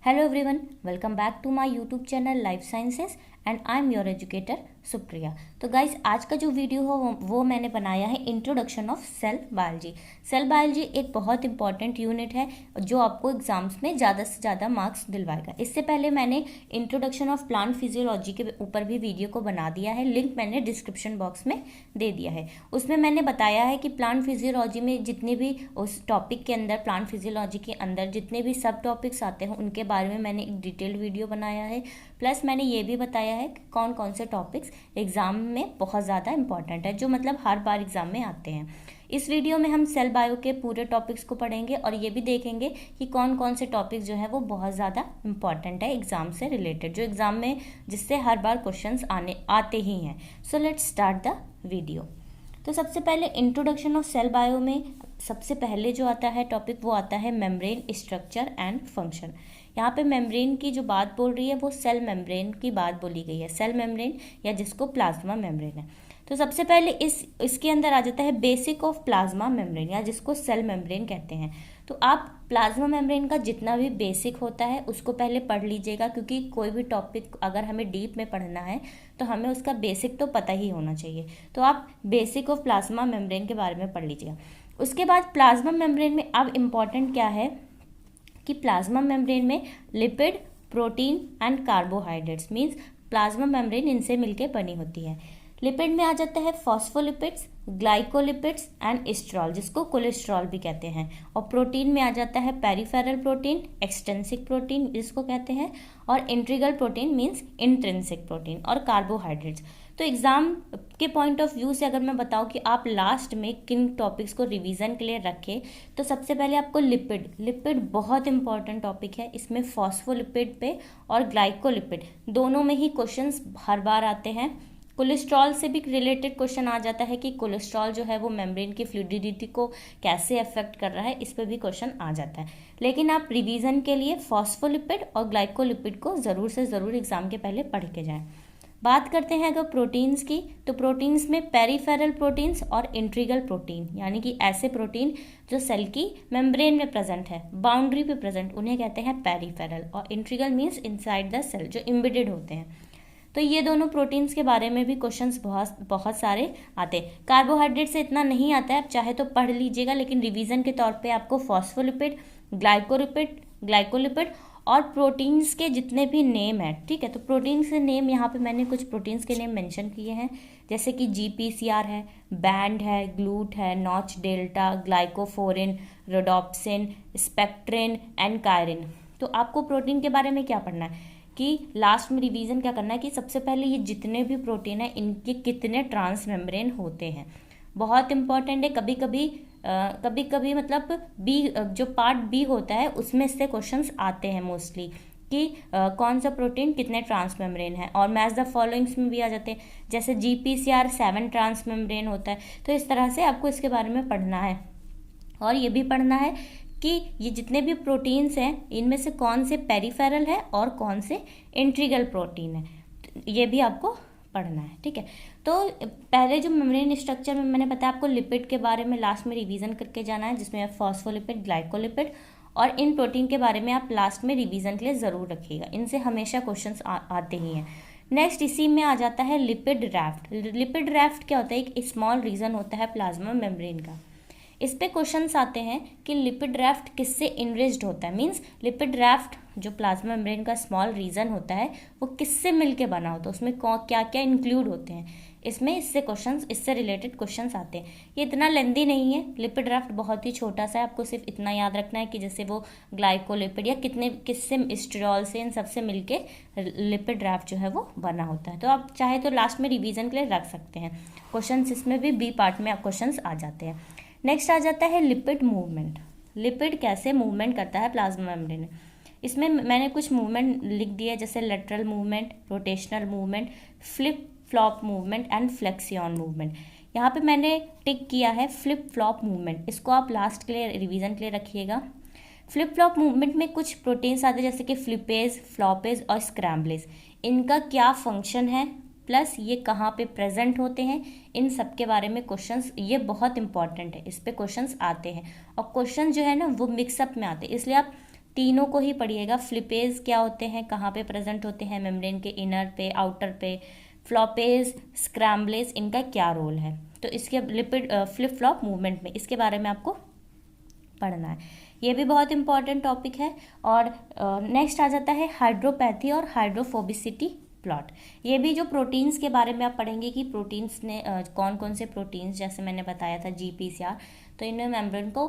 Hello everyone, welcome back to my YouTube channel Life Sciences and I am your educator Supriya. तो guys आज का जो video हो वो मैंने बनाया है introduction of cell biology. Cell biology एक बहुत इंपॉर्टेंट यूनिट है जो आपको एग्जाम्स में ज़्यादा से ज़्यादा मार्क्स दिलवाएगा। इससे पहले मैंने इंट्रोडक्शन ऑफ प्लांट फिजियोलॉजी के ऊपर भी वीडियो को बना दिया है, लिंक मैंने डिस्क्रिप्शन बॉक्स में दे दिया है। उसमें मैंने बताया है कि प्लांट फिजियोलॉजी में जितने भी उस टॉपिक के अंदर प्लांट फिजियोलॉजी के अंदर जितने भी सब टॉपिक्स आते हैं उनके बारे में मैंने एक डिटेल्ड वीडियो बनाया है। प्लस मैंने ये भी बताया है कि कौन कौन से टॉपिक्स एग्जाम में बहुत ज़्यादा इंपॉर्टेंट है, जो मतलब हर बार एग्जाम में आते हैं। इस वीडियो में हम सेल बायो के पूरे टॉपिक्स को पढ़ेंगे और ये भी देखेंगे कि कौन कौन से टॉपिक्स जो है वो बहुत ज़्यादा इंपॉर्टेंट है एग्जाम से रिलेटेड, जो एग्जाम में जिससे हर बार क्वेश्चंस आते ही हैं। So let's start the video. तो सबसे पहले इंट्रोडक्शन ऑफ सेल बायो में सबसे पहले जो आता है टॉपिक वो आता है मेम्ब्रेन स्ट्रक्चर एंड फंक्शन। यहाँ पे मेम्ब्रेन की जो बात बोल रही है वो सेल मेम्ब्रेन की बात बोली गई है, सेल मेम्ब्रेन या जिसको प्लाज्मा मेम्ब्रेन है। तो सबसे पहले इसके अंदर आ जाता है बेसिक ऑफ प्लाज्मा मेम्ब्रेन या जिसको सेल मेम्ब्रेन कहते हैं। तो आप प्लाज्मा मेम्ब्रेन का जितना भी बेसिक होता है उसको पहले पढ़ लीजिएगा, क्योंकि कोई भी टॉपिक अगर हमें डीप में पढ़ना है तो हमें उसका बेसिक तो पता ही होना चाहिए। तो आप बेसिक ऑफ प्लाज्मा मेम्ब्रेन के बारे में पढ़ लीजिएगा। उसके बाद प्लाज्मा मेम्ब्रेन में अब इम्पॉर्टेंट क्या है कि प्लाज्मा मेम्ब्रेन में lipid, protein and carbohydrates means plasma membrane इनसे मिलकर बनी होती है। लिपिड में आ जाता है फॉस्फोलिपिड्स, ग्लाइकोलिपिड्स एंड एस्ट्रॉल जिसको कोलेस्ट्रॉल भी कहते हैं। और प्रोटीन में आ जाता है पेरिफेरल प्रोटीन, एक्सटेंसिक प्रोटीन जिसको कहते हैं, और integral protein means intrinsic protein, और कार्बोहाइड्रेट्स। तो एग्जाम के पॉइंट ऑफ व्यू से अगर मैं बताऊं कि आप लास्ट में किन टॉपिक्स को रिवीजन के लिए रखें, तो सबसे पहले आपको लिपिड बहुत इंपॉर्टेंट टॉपिक है। इसमें फॉस्फोलिपिड पे और ग्लाइकोलिपिड दोनों में ही क्वेश्चंस हर बार आते हैं। कोलेस्ट्रॉल से भी रिलेटेड क्वेश्चन आ जाता है कि कोलेस्ट्रॉल जो है वो मेम्ब्रेन की फ्लूइडिटी को कैसे अफेक्ट कर रहा है, इस पर भी क्वेश्चन आ जाता है। लेकिन आप रिवीजन के लिए फॉस्फोलिपिड और ग्लाइकोलिपिड को ज़रूर से ज़रूर एग्जाम के पहले पढ़ के जाएं। बात करते हैं अगर प्रोटीन्स की, तो प्रोटीन्स में पेरिफेरल प्रोटीन्स और इंट्रीगल प्रोटीन यानी कि ऐसे प्रोटीन जो सेल की मेम्ब्रेन में प्रेजेंट है, बाउंड्री पे प्रेजेंट, उन्हें कहते हैं पेरिफेरल, और integral means inside the cell जो इम्बेडेड होते हैं। तो ये दोनों प्रोटीन्स के बारे में भी क्वेश्चंस बहुत सारे आते हैं। कार्बोहाइड्रेट से इतना नहीं आता है, आप चाहे तो पढ़ लीजिएगा, लेकिन रिवीजन के तौर पे आपको फॉस्फोलिपिड, ग्लाइकोलिपिड और प्रोटीन्स के जितने भी नेम है, ठीक है। तो प्रोटीन्स के नेम यहाँ पे मैंने कुछ प्रोटीन्स के नेम मेंशन किए हैं, जैसे कि GPCR है, बैंड है, ग्लूट है, notch delta, glycophorin, rhodopsin, spectrin and ankyrin. तो आपको प्रोटीन के बारे में क्या पढ़ना है कि लास्ट में रिवीजन क्या करना है कि सबसे पहले ये जितने भी प्रोटीन है इनके कितने ट्रांस मेम्ब्रेन होते हैं, बहुत इंपॉर्टेंट है। कभी कभी मतलब बी जो पार्ट बी होता है उसमें से क्वेश्चंस आते हैं मोस्टली कि कौन सा प्रोटीन कितने ट्रांस मेम्ब्रेन है, और मैच द फॉलोइंग्स में भी आ जाते हैं, जैसे GPCR 7 ट्रांस मेम्ब्रेन होता है। तो इस तरह से आपको इसके बारे में पढ़ना है, और ये भी पढ़ना है कि ये जितने भी प्रोटीन्स हैं इनमें से कौन से पेरिफेरल है और कौन से इंट्रीगल प्रोटीन है, ये भी आपको पढ़ना है, ठीक है। तो पहले जो मेम्ब्रेन स्ट्रक्चर में मैंने बताया आपको लिपिड के बारे में लास्ट में रिवीजन करके जाना है, जिसमें फॉस्फोलिपिड, ग्लाइकोलिपिड, और इन प्रोटीन के बारे में आप लास्ट में रिवीजन के लिए ज़रूर रखिएगा, इनसे हमेशा क्वेश्चंस आते ही हैं। नेक्स्ट इसी में आ जाता है लिपिड रैफ्ट। लिपिड रैफ्ट क्या होता है, एक स्मॉल रीजन होता है प्लाज्मा मेम्ब्रेन का। इस पे क्वेश्चंस आते हैं कि लिपिड रैफ्ट किससे इनरिच्ड होता है, मींस लिपिड रैफ्ट जो प्लाज्मा मेम्ब्रेन का स्मॉल रीजन होता है वो किससे मिलके बना होता है, उसमें क्या क्या इंक्लूड होते हैं, इससे रिलेटेड क्वेश्चंस आते हैं। ये इतना लेंदी नहीं है, लिपिड रैफ्ट बहुत ही छोटा सा है, आपको सिर्फ इतना याद रखना है कि जैसे वो ग्लाइकोलिपिड या किससे स्टेरॉल से इन सबसे मिलके लिपिड रैफ्ट जो है वो बना होता है। तो आप चाहे तो लास्ट में रिवीजन के लिए रख सकते हैं क्वेश्चंस, इसमें भी बी पार्ट में क्वेश्चंस आ जाते हैं। नेक्स्ट आ जाता है लिपिड मूवमेंट। लिपिड कैसे मूवमेंट करता है प्लाज्मा मेम्ब्रेन में, इसमें मैंने कुछ मूवमेंट लिख दिया है, जैसे lateral movement, rotational movement, flip flop movement and flexion movement. यहाँ पे मैंने टिक किया है फ्लिप फ्लॉप मूवमेंट, इसको आप लास्ट के लिए रिवीजन के लिए रखिएगा। फ्लिप फ्लॉप मूवमेंट में कुछ प्रोटीन्स आते हैं जैसे कि फ्लिपेज, फ्लॉपेज और स्क्रैम्बलेज। इनका क्या फंक्शन है, प्लस ये कहाँ पे प्रेजेंट होते हैं, इन सब के बारे में क्वेश्चंस, ये बहुत इंपॉर्टेंट है, इस पे क्वेश्चंस आते हैं। और क्वेश्चन जो है ना वो मिक्सअप में आते हैं, इसलिए आप तीनों को ही पढ़िएगा। फ्लिपेज क्या होते हैं, कहाँ पे प्रेजेंट होते हैं, मेम्ब्रेन के इनर पे, आउटर पे, फ्लॉपेज, स्क्रैम्बलेज, इनका क्या रोल है। तो इसके लिपिड फ्लिप फ्लॉप मूवमेंट में इसके बारे में आपको पढ़ना है। ये भी बहुत इंपॉर्टेंट टॉपिक है। और नेक्स्ट आ जाता है हाइड्रोपैथी और हाइड्रोफोबिसिटी प्लॉट। ये भी जो प्रोटीन्स के बारे में आप पढ़ेंगे कि प्रोटीन्स ने कौन कौन से प्रोटीन्स, जैसे मैंने बताया था GPCR, तो इन्होंने मेम्ब्रेन को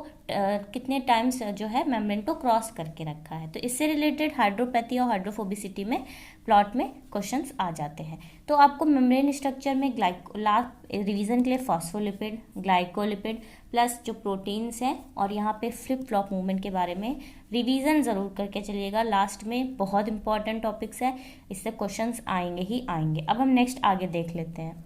कितने टाइम्स जो है मेम्ब्रेन को क्रॉस करके रखा है। तो इससे रिलेटेड हाइड्रोपैथी और हाइड्रोफोबिसिटी में प्लॉट में क्वेश्चंस आ जाते हैं। तो आपको मेम्ब्रेन स्ट्रक्चर में रिवीजन के लिए फॉस्फोलिपिड, ग्लाइकोलिपिड प्लस जो प्रोटीन्स हैं और यहाँ पे फ्लिप फ्लॉप मूवमेंट के बारे में रिवीजन ज़रूर करके चलिएगा। लास्ट में बहुत इंपॉर्टेंट टॉपिक्स है, इससे क्वेश्चंस आएंगे ही आएंगे। अब हम नेक्स्ट आगे देख लेते हैं।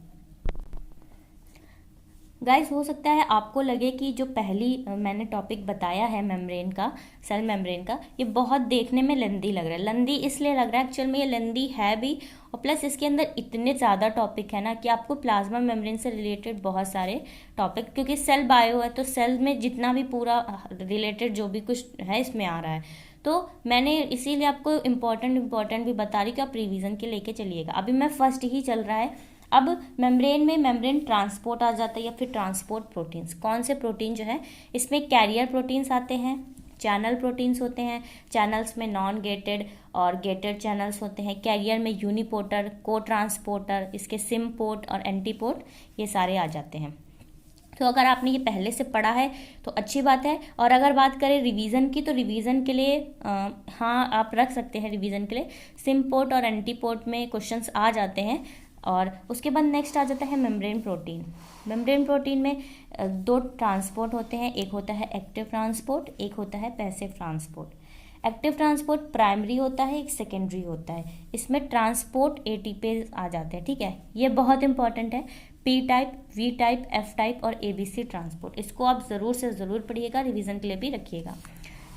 गाइस, हो सकता है आपको लगे कि जो पहली मैंने टॉपिक बताया है मेम्ब्रेन का, सेल मेम्ब्रेन का, ये बहुत देखने में लेंदी लग रहा है। लेंदी इसलिए लग रहा है, एक्चुअल में ये लेंदी है भी, और प्लस इसके अंदर इतने ज़्यादा टॉपिक है ना कि आपको प्लाज्मा मेम्ब्रेन से रिलेटेड बहुत सारे टॉपिक, क्योंकि सेल बायो है तो सेल में जितना भी पूरा रिलेटेड जो भी कुछ है इसमें आ रहा है, तो मैंने इसीलिए आपको इम्पॉर्टेंट भी बता रही कि आप रिवीजन के लेके चलिएगा। अभी मैं फर्स्ट ही चल रहा है। अब मेम्ब्रेन में मेम्ब्रेन ट्रांसपोर्ट आ जाता है या फिर ट्रांसपोर्ट प्रोटीन्स। कौन से प्रोटीन जो है इसमें कैरियर प्रोटीन्स आते हैं, चैनल प्रोटीन्स होते हैं, चैनल्स में नॉन गेटेड और गेटेड चैनल्स होते हैं, कैरियर में यूनिपोर्टर, को ट्रांसपोर्टर, इसके सिमपोर्ट और एंटीपोर्ट, ये सारे आ जाते हैं। तो अगर आपने ये पहले से पढ़ा है तो अच्छी बात है। और अगर बात करें रिवीजन की, तो रिवीजन के लिए हाँ आप रख सकते हैं, रिवीजन के लिए सिमपोर्ट और एंटीपोर्ट में क्वेश्चंस आ जाते हैं। और उसके बाद नेक्स्ट आ जाता है मेम्ब्रेन प्रोटीन। मेम्ब्रेन प्रोटीन में दो ट्रांसपोर्ट होते हैं, एक होता है एक्टिव ट्रांसपोर्ट, एक होता है passive transport. Active transport primary होता है, एक सेकेंडरी होता है। इसमें ट्रांसपोर्ट ATP आ जाते हैं, ठीक है, ये बहुत इंपॉर्टेंट है। P type, V type, F type और ABC ट्रांसपोर्ट, इसको आप ज़रूर से ज़रूर पढ़िएगा, रिवीजन के लिए भी रखिएगा।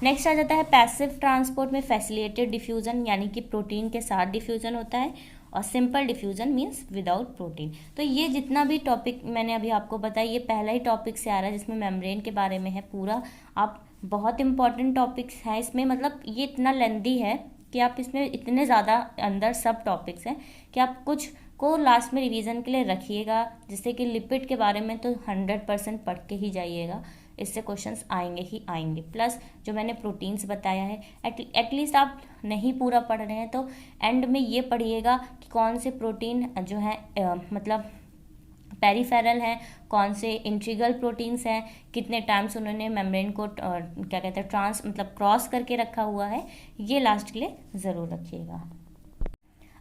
नेक्स्ट आ जाता है पैसिव ट्रांसपोर्ट में फैसिलिटेटेड डिफ्यूजन, यानी कि प्रोटीन के साथ डिफ्यूजन होता है, और simple diffusion means without protein. तो ये जितना भी टॉपिक मैंने अभी आपको बताया, ये पहला ही टॉपिक से आ रहा है जिसमें मेम्ब्रेन के बारे में है पूरा। आप बहुत इंपॉर्टेंट टॉपिक्स हैं इसमें, मतलब ये इतना लेंदी है कि आप इसमें इतने ज़्यादा अंदर सब टॉपिक्स हैं कि आप कुछ को लास्ट में रिवीजन के लिए रखिएगा। जैसे कि लिपिड के बारे में तो 100% पढ़ के ही जाइएगा, इससे क्वेश्चंस आएंगे ही आएंगे। प्लस जो मैंने प्रोटीन्स बताया है, एटलीस्ट आप नहीं पूरा पढ़ रहे हैं तो एंड में ये पढ़िएगा कि कौन से प्रोटीन जो है मतलब पेरिफेरल हैं, कौन से इंट्रीगल प्रोटीन्स हैं, कितने टाइम्स उन्होंने मेम्ब्रेन को क्या कहते हैं मतलब क्रॉस करके रखा हुआ है, ये लास्ट के लिए ज़रूर रखिएगा।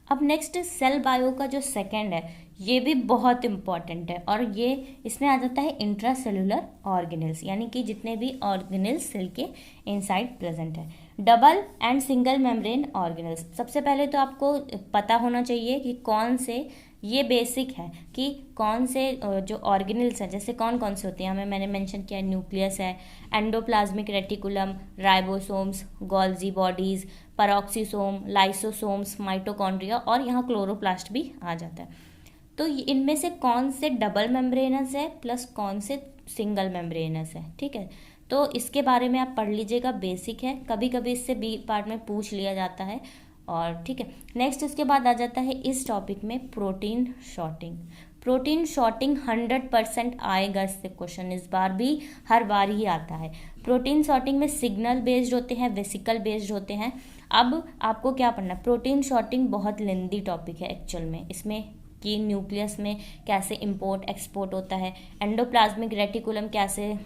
अब नेक्स्ट सेल बायो का जो सेकंड है, ये भी बहुत इंपॉर्टेंट है, और ये इसमें आ जाता है इंट्रासेलुलर ऑर्गेनेल्स, यानी कि जितने भी ऑर्गेनेल्स सेल के इनसाइड प्रेजेंट है। Double and single membrane organelles, सबसे पहले तो आपको पता होना चाहिए कि कौन से, ये बेसिक है कि कौन से जो ऑर्गेनेल्स हैं, जैसे कौन कौन से होते हैं, हमें मैंने मेंशन किया, न्यूक्लियस है, endoplasmic reticulum, ribosomes, Golgi bodies, पैरोक्सिसोम, lysosomes, mitochondria, और यहाँ क्लोरोप्लास्ट भी आ जाता है। तो इनमें से कौन से डबल मेम्ब्रेनस है प्लस कौन से सिंगल मेम्ब्रेनस है, ठीक है, तो इसके बारे में आप पढ़ लीजिएगा, बेसिक है, कभी कभी इससे बी पार्ट में पूछ लिया जाता है। और ठीक है, नेक्स्ट इसके बाद आ जाता है इस टॉपिक में प्रोटीन शॉर्टिंग। प्रोटीन शॉर्टिंग 100% आएगा इससे क्वेश्चन, इस बार भी हर बार ही आता है। प्रोटीन शॉर्टिंग में सिग्नल बेस्ड होते हैं, वेसिकल बेस्ड होते हैं। अब आपको क्या पढ़ना है, प्रोटीन शॉर्टिंग बहुत लेंदी टॉपिक है एक्चुअल में, इसमें कि न्यूक्लियस में कैसे इंपोर्ट एक्सपोर्ट होता है, एंडोप्लाज्मिक रेटिकुलम कैसे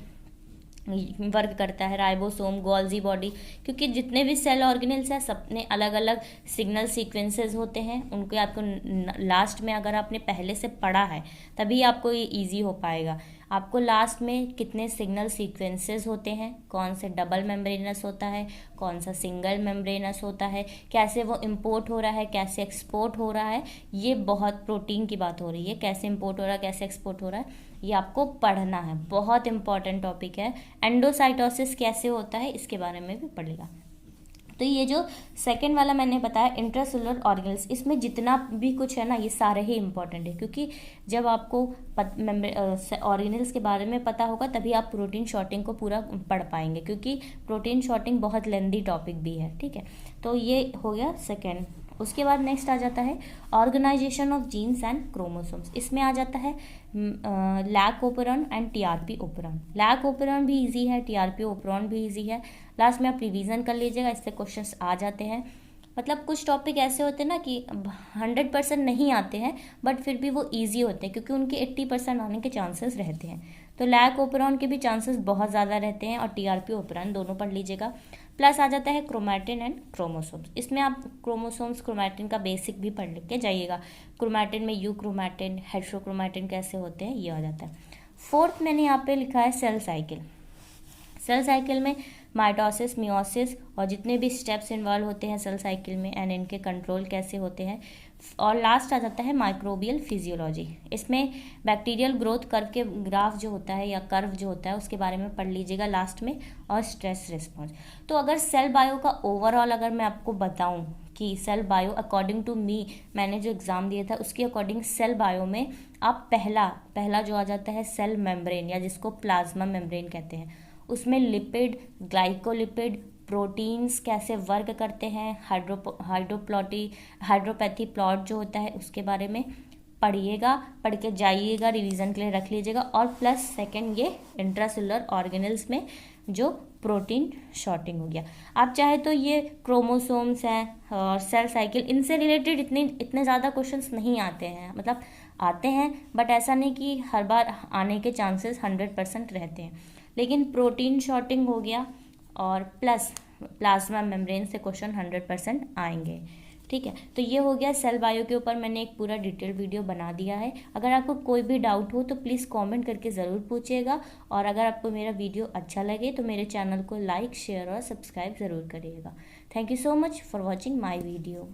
वर्क करता है, राइबोसोम, गोल्जी बॉडी, क्योंकि जितने भी सेल ऑर्गेनेल्स हैं सबने अलग अलग सिग्नल सीक्वेंसेस होते हैं, उनको आपको लास्ट में अगर आपने पहले से पढ़ा है तभी आपको ये ईजी हो पाएगा। आपको लास्ट में कितने सिग्नल सीक्वेंसेस होते हैं, कौन से डबल मेम्ब्रेनस होता है, कौन सा सिंगल मेम्ब्रेनस होता है, कैसे वो इंपोर्ट हो रहा है, कैसे एक्सपोर्ट हो रहा है, ये बहुत प्रोटीन की बात हो रही है, कैसे इंपोर्ट हो रहा है, कैसे एक्सपोर्ट हो रहा है, ये आपको पढ़ना है, बहुत इंपॉर्टेंट टॉपिक है। एंडोसाइटोसिस कैसे होता है इसके बारे में भी पढ़ेगा। तो ये जो सेकंड वाला मैंने बताया इंट्रासेलुलर ऑर्गेनल्स, इसमें जितना भी कुछ है ना ये सारे ही इंपॉर्टेंट है, क्योंकि जब आपको ऑर्गेनल्स के बारे में पता होगा तभी आप प्रोटीन शॉर्टिंग को पूरा पढ़ पाएंगे, क्योंकि प्रोटीन शॉर्टिंग बहुत लेंदी टॉपिक भी है। ठीक है, तो ये हो गया सेकेंड। उसके बाद नेक्स्ट आ जाता है organization of genes and chromosomes. इसमें आ जाता है lac operon and TRP operon. Lac operon भी इजी है, टीआरपी ओपेरॉन भी इजी है। लास्ट में आप रिवीजन कर लीजिएगा, इससे क्वेश्चंस आ जाते हैं। मतलब कुछ टॉपिक ऐसे होते हैं ना कि 100% नहीं आते हैं, बट फिर भी वो ईजी होते हैं, क्योंकि उनके 80% आने के चांसेस रहते हैं। तो लैक ओपेरॉन के भी चांसेस बहुत ज़्यादा रहते हैं, और टीआरपी ओपेरॉन दोनों पढ़ लीजिएगा। प्लस आ जाता है क्रोमैटिन एंड क्रोमोसोम्स। इसमें आप क्रोमोसोम्स क्रोमैटिन का बेसिक भी पढ़ के जाइएगा। क्रोमैटिन में यू क्रोमैटिन, हेट्रोक्रोमैटिन कैसे होते हैं ये आ जाता है। फोर्थ मैंने यहाँ पे लिखा है सेल साइकिल। सेल साइकिल में माइटोसिस, मियोसिस और जितने भी स्टेप्स इन्वॉल्व होते हैं सेल साइकिल में, एंड इनके कंट्रोल कैसे होते हैं। और लास्ट आ जाता है माइक्रोबियल फिजियोलॉजी। इसमें बैक्टीरियल ग्रोथ कर्व के ग्राफ जो होता है या कर्व जो होता है उसके बारे में पढ़ लीजिएगा लास्ट में, और स्ट्रेस रिस्पॉन्स। तो अगर सेल बायो का ओवरऑल अगर मैं आपको बताऊं कि cell bio according to me, मैंने जो एग्ज़ाम दिया था उसके अकॉर्डिंग सेल बायो में आप पहला जो आ जाता है सेल मेम्ब्रेन, या जिसको प्लाज्मा मेम्ब्रेन कहते हैं, उसमें लिपिड, ग्लाइकोलिपिड, प्रोटीन्स कैसे वर्क करते हैं, हाइड्रोपैथी प्लॉट जो होता है उसके बारे में पढ़िएगा, पढ़ के जाइएगा, रिवीजन के लिए रख लीजिएगा। और प्लस सेकंड ये इंट्रासेलुलर ऑर्गेनल्स में जो प्रोटीन शॉर्टिंग हो गया। आप चाहे तो ये क्रोमोसोम्स हैं और सेल साइकिल, इनसे रिलेटेड इतने ज़्यादा क्वेश्चंस नहीं आते हैं, मतलब आते हैं बट ऐसा नहीं कि हर बार आने के चांसेस 100% रहते हैं। लेकिन प्रोटीन शॉर्टिंग हो गया और प्लस प्लाज्मा मेम्ब्रेन से क्वेश्चन 100% आएंगे। ठीक है, तो ये हो गया सेल बायो के ऊपर मैंने एक पूरा डिटेल वीडियो बना दिया है। अगर आपको कोई भी डाउट हो तो प्लीज़ कमेंट करके ज़रूर पूछिएगा, और अगर आपको मेरा वीडियो अच्छा लगे तो मेरे चैनल को लाइक, शेयर और सब्सक्राइब ज़रूर करिएगा। Thank you so much for watching my video.